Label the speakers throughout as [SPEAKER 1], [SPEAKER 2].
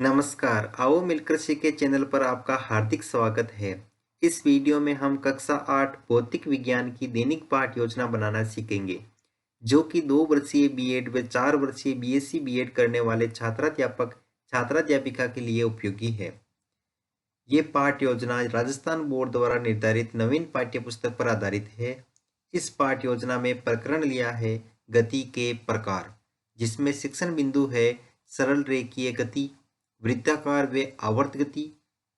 [SPEAKER 1] नमस्कार, आओ मिलकर सीखे चैनल पर आपका हार्दिक स्वागत है। इस वीडियो में हम कक्षा 8 भौतिक विज्ञान की दैनिक पाठ योजना बनाना सीखेंगे, जो कि 2 वर्षीय बीएड व 4 वर्षीय बीएससी बीएड करने वाले छात्राध्यापक छात्राध्यापिका के लिए उपयोगी है। ये पाठ योजना राजस्थान बोर्ड द्वारा निर्धारित नवीन पाठ्यपुस्तक पर आधारित है। इस पाठ योजना में प्रकरण लिया है गति के प्रकार, जिसमें शिक्षण बिंदु है सरल रेखीय गति, वृत्ताकार व आवर्त गति,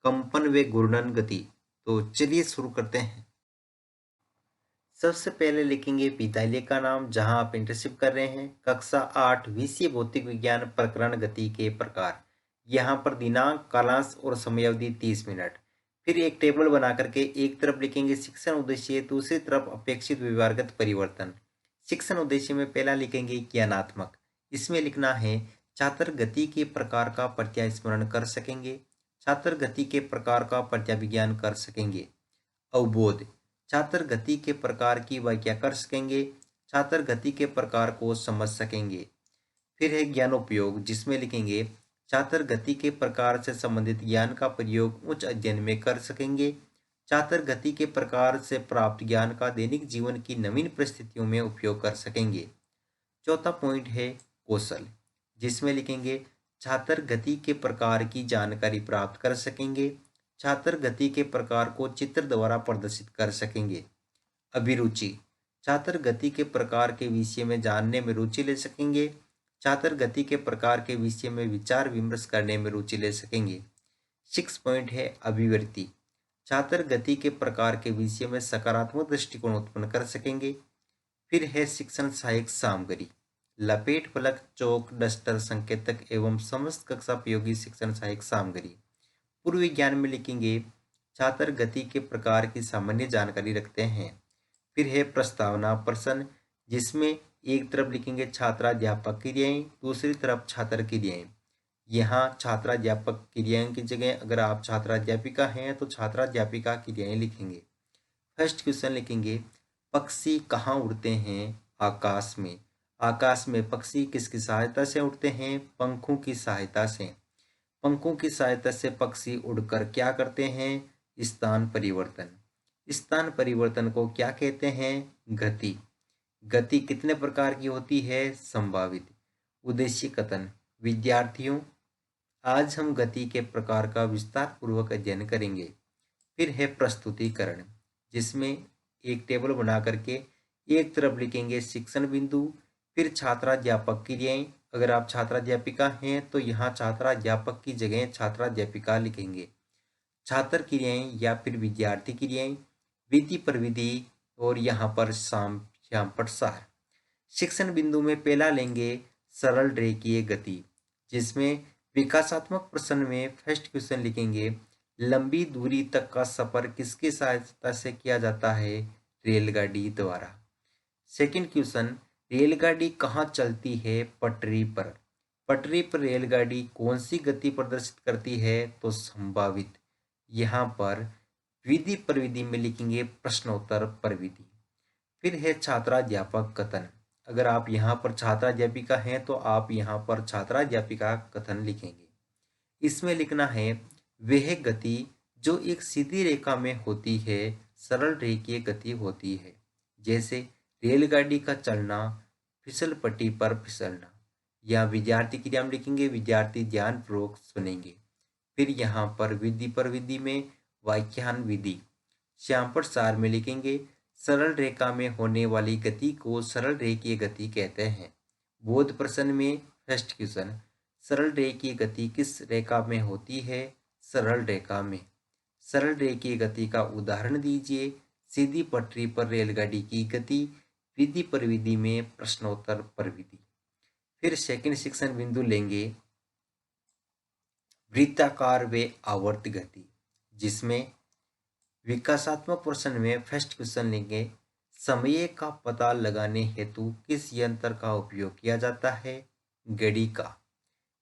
[SPEAKER 1] कंपन व घूर्णन गति। तो चलिए शुरू करते हैं। सबसे पहले लिखेंगे विद्यालय का नाम जहां आप इंटर्नशिप कर रहे हैं। कक्षा 8 विषय भौतिक विज्ञान, प्रकरण गति के प्रकार। यहाँ पर दिनांक, कालांश और समयावधि 30 मिनट। फिर एक टेबल बना करके एक तरफ लिखेंगे शिक्षण उद्देश्य, दूसरी तरफ अपेक्षित व्यवहारगत परिवर्तन। शिक्षण उद्देश्य में पहला लिखेंगे ज्ञानात्मक। इसमें लिखना है छात्र गति के प्रकार का प्रत्यास्मरण कर सकेंगे, छात्र गति के प्रकार का प्रत्याभिज्ञान कर सकेंगे। अवबोध, छात्र गति के प्रकार की व्याख्या कर सकेंगे, छात्र गति के प्रकार को समझ सकेंगे। फिर है ज्ञानोपयोग, जिसमें लिखेंगे छात्र गति के प्रकार से संबंधित ज्ञान का प्रयोग उच्च अध्ययन में कर सकेंगे, छात्र गति के प्रकार से प्राप्त ज्ञान का दैनिक जीवन की नवीन परिस्थितियों में उपयोग कर सकेंगे। चौथा पॉइंट है कौशल, जिसमें लिखेंगे छात्र गति के प्रकार की जानकारी प्राप्त कर सकेंगे, छात्र गति के प्रकार को चित्र द्वारा प्रदर्शित कर सकेंगे। अभिरुचि, छात्र गति के प्रकार के विषय में जानने में रुचि ले सकेंगे, छात्र गति के प्रकार के विषय में विचार विमर्श करने में रुचि ले सकेंगे। 6 पॉइंट है अभिवृत्ति, छात्र गति के प्रकार के विषय में सकारात्मक दृष्टिकोण उत्पन्न कर सकेंगे। फिर है शिक्षण सहायक सामग्री, लपेट, फलक, चौक, डस्टर, संकेतक एवं समस्त कक्षा उपयोगी शिक्षण सहायक सामग्री। पूर्व विज्ञान में लिखेंगे छात्र गति के प्रकार की सामान्य जानकारी रखते हैं। फिर है प्रस्तावना प्रश्न, जिसमें एक तरफ लिखेंगे छात्राध्यापक क्रियाएं, दूसरी तरफ छात्र क्रियाएं। यहाँ छात्राध्यापक क्रियाएं की जगह अगर आप छात्राध्यापिका हैं तो छात्राध्यापिका क्रियाएं लिखेंगे। फर्स्ट क्वेश्चन लिखेंगे पक्षी कहाँ उड़ते हैं? आकाश में। आकाश में पक्षी किसकी सहायता से उड़ते हैं? पंखों की सहायता से। पंखों की सहायता से पक्षी उड़कर क्या करते हैं? स्थान परिवर्तन। स्थान परिवर्तन को क्या कहते हैं? गति। गति कितने प्रकार की होती है? संभावित। उद्देश्य कथन, विद्यार्थियों आज हम गति के प्रकार का विस्तार पूर्वक अध्ययन करेंगे। फिर है प्रस्तुतिकरण, जिसमें एक टेबल बना करके एक तरफ लिखेंगे शिक्षण बिंदु, फिर छात्राध्यापक क्रियाएं। अगर आप छात्राध्यापिका हैं तो यहाँ छात्राध्यापक की जगह छात्राध्यापिका लिखेंगे। छात्र क्रियाएं या फिर विद्यार्थी क्रियाएं, विधि प्रविधि और यहाँ पर श्याम प्रसार। शिक्षण बिंदु में पहला लेंगे सरल रेखीय गति, जिसमें विकासात्मक प्रश्न में फर्स्ट क्वेश्चन लिखेंगे लंबी दूरी तक का सफर किसकी सहायता से किया जाता है? रेलगाड़ी द्वारा। सेकंड क्वेश्चन, रेलगाड़ी कहाँ चलती है? पटरी पर। पटरी पर रेलगाड़ी कौन सी गति प्रदर्शित करती है? तो संभावित। यहाँ पर विधि प्रविधि में लिखेंगे प्रश्नोत्तर प्रविधि। फिर है छात्राध्यापक कथन, अगर आप यहाँ पर छात्राध्यापिका हैं तो आप यहाँ पर छात्राध्यापिका कथन लिखेंगे। इसमें लिखना है वह गति जो एक सीधी रेखा में होती है सरल रेखीय गति होती है, जैसे रेलगाड़ी का चलना, फिसल पट्टी पर फिसलना। या विद्यार्थी क्रिया में लिखेंगे विद्यार्थी ध्यानपूर्वक सुनेंगे। फिर यहाँ पर विधि पर विधि में व्याख्यान विधि। श्याम प्रसार में लिखेंगे सरल रेखा में होने वाली गति को सरल रेखीय गति कहते हैं। बोध प्रश्न में फर्स्ट क्वेश्चन, सरल रेखीय गति किस रेखा में होती है? सरल रेखा में। सरल रेखीय गति का उदाहरण दीजिए। सीधी पटरी पर रेलगाड़ी की गति, विधि प्रविधि में प्रश्नोत्तर प्रविधि। फिर सेकंड शिक्षण बिंदु लेंगे वृत्ताकार व आवर्त गति, जिसमें विकासात्मक प्रश्न में फर्स्ट क्वेश्चन लेंगे समय का पता लगाने हेतु किस यंत्र का उपयोग किया जाता है? घड़ी का।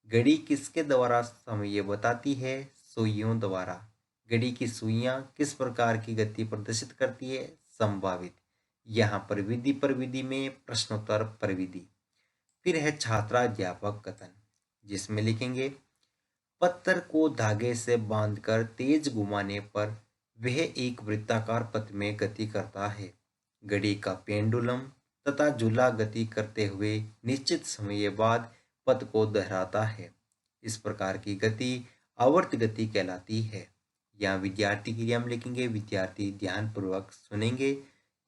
[SPEAKER 1] घड़ी किसके द्वारा समय बताती है? सुइयों द्वारा। घड़ी की सुइयां किस प्रकार की गति प्रदर्शित करती है? संभावित। यहाँ पर विधि प्रविधि में प्रश्नोत्तर प्रविधि। फिर है छात्राध्यापक कथन, जिसमें लिखेंगे पत्थर को धागे से बांधकर तेज घुमाने पर वह एक वृत्ताकार पथ में गति करता है। घड़ी का पेंडुलम तथा झूला गति करते हुए निश्चित समय बाद पथ को दोहराता है। इस प्रकार की गति आवर्त गति कहलाती है। यहाँ विद्यार्थी के लिए हम लिखेंगे, विद्यार्थी ध्यानपूर्वक सुनेंगे।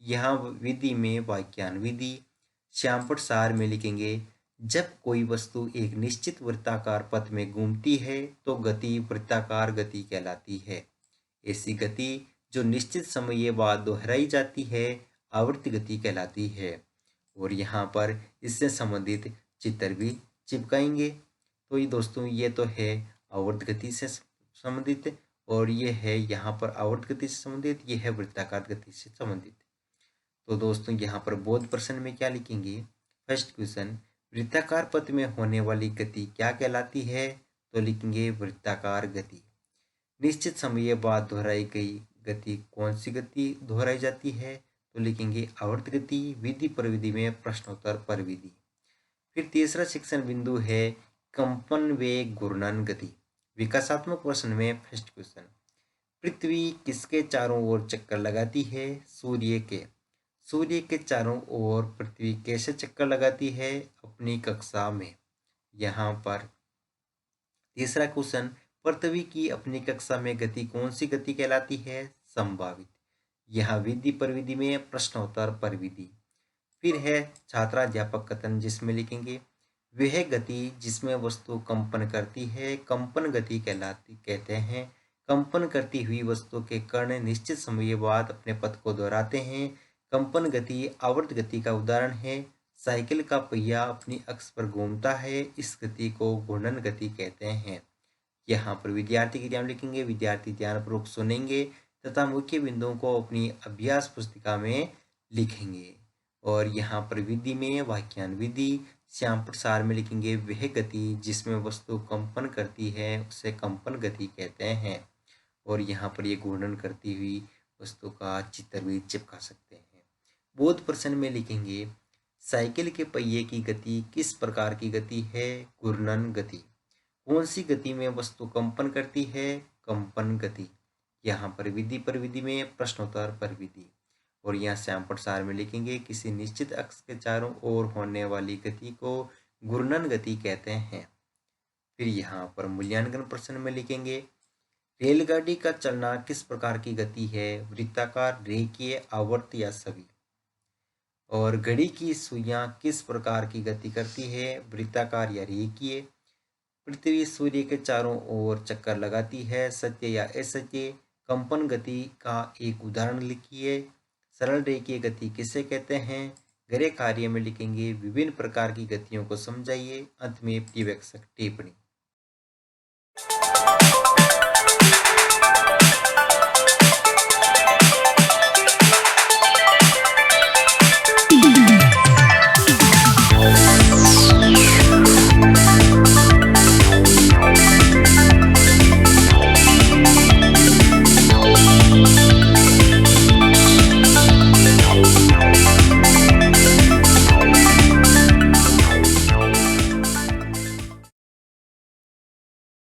[SPEAKER 1] यहाँ विधि में वाक्यान विधि श्यामपट सार में लिखेंगे, जब कोई वस्तु एक निश्चित वृत्ताकार पथ में घूमती है तो गति वृत्ताकार गति कहलाती है। ऐसी गति जो निश्चित समय बाद दोहराई जाती है आवर्त गति कहलाती है। और यहाँ पर इससे संबंधित चित्र भी चिपकाएंगे। तो ये दोस्तों ये तो है आवर्त गति से संबंधित, और ये है यहाँ पर आवर्त गति से संबंधित, ये है वृत्ताकार गति से संबंधित। तो दोस्तों यहाँ पर बोध प्रश्न में क्या लिखेंगे? फर्स्ट क्वेश्चन, वृत्ताकार पथ में होने वाली गति क्या कहलाती है? तो लिखेंगे वृत्ताकार गति। निश्चित समय बाद दोहराई गई गति कौन सी गति दोहराई जाती है? तो लिखेंगे आवर्त गति। विधि प्रविधि में प्रश्नोत्तर पर विधि। फिर तीसरा शिक्षण बिंदु है कंपन व घूर्णन गति। विकासात्मक प्रश्न में फर्स्ट क्वेश्चन, पृथ्वी किसके चारों ओर चक्कर लगाती है? सूर्य के। सूर्य के चारों ओर पृथ्वी कैसे चक्कर लगाती है? अपनी कक्षा में। यहाँ पर तीसरा क्वेश्चन, पृथ्वी की अपनी कक्षा में गति कौन सी गति कहलाती है? संभावित। यहाँ विधि प्रविधि में प्रश्नोत्तर पर विधि। फिर है छात्राध्यापक कथन, जिसमें लिखेंगे वह गति जिसमें वस्तु कंपन करती है कंपन गति कहते हैं। कंपन करती हुई वस्तु के कण निश्चित समय बाद अपने पथ को दोहराते हैं। कंपन गति आवर्त गति का उदाहरण है। साइकिल का पहिया अपनी अक्ष पर घूमता है, इस गति को घूर्णन गति कहते हैं। यहाँ पर विद्यार्थी के लिए हम लिखेंगे, विद्यार्थी ध्यानपूर्वक सुनेंगे तथा मुख्य बिंदुओं को अपनी अभ्यास पुस्तिका में लिखेंगे। और यहाँ पर विधि में वाक्यान विधि श्यामपट सार में लिखेंगे, वह गति जिसमें वस्तु कंपन करती है उसे कंपन गति कहते हैं। और यहाँ पर ये घूर्णन करती हुई वस्तु का चित्र भी चिपका सकते हैं। बोध प्रश्न में लिखेंगे, साइकिल के पहिए की गति किस प्रकार की गति है? घूर्णन गति। कौन सी गति में वस्तु कंपन करती है? कंपन गति। यहाँ पर विधि पर विधि में प्रश्नोत्तर पर विधि। और यहाँ श्यामपट सार में लिखेंगे, किसी निश्चित अक्ष के चारों ओर होने वाली गति को घूर्णन गति कहते हैं। फिर यहाँ पर मूल्यांकन प्रश्न में लिखेंगे, रेलगाड़ी का चलना किस प्रकार की गति है? वृत्ताकार, रेखीय, आवर्त या सभी। और घड़ी की सुइयां किस प्रकार की गति करती है? वृत्ताकार या रेखीय। पृथ्वी सूर्य के चारों ओर चक्कर लगाती है, सत्य या असत्य। कंपन गति का एक उदाहरण लिखिए। सरल रेखीय गति किसे कहते हैं? गृह कार्य में लिखेंगे, विभिन्न प्रकार की गतियों को समझाइए। अंत में पर्यवेक्षक टिप्पणी।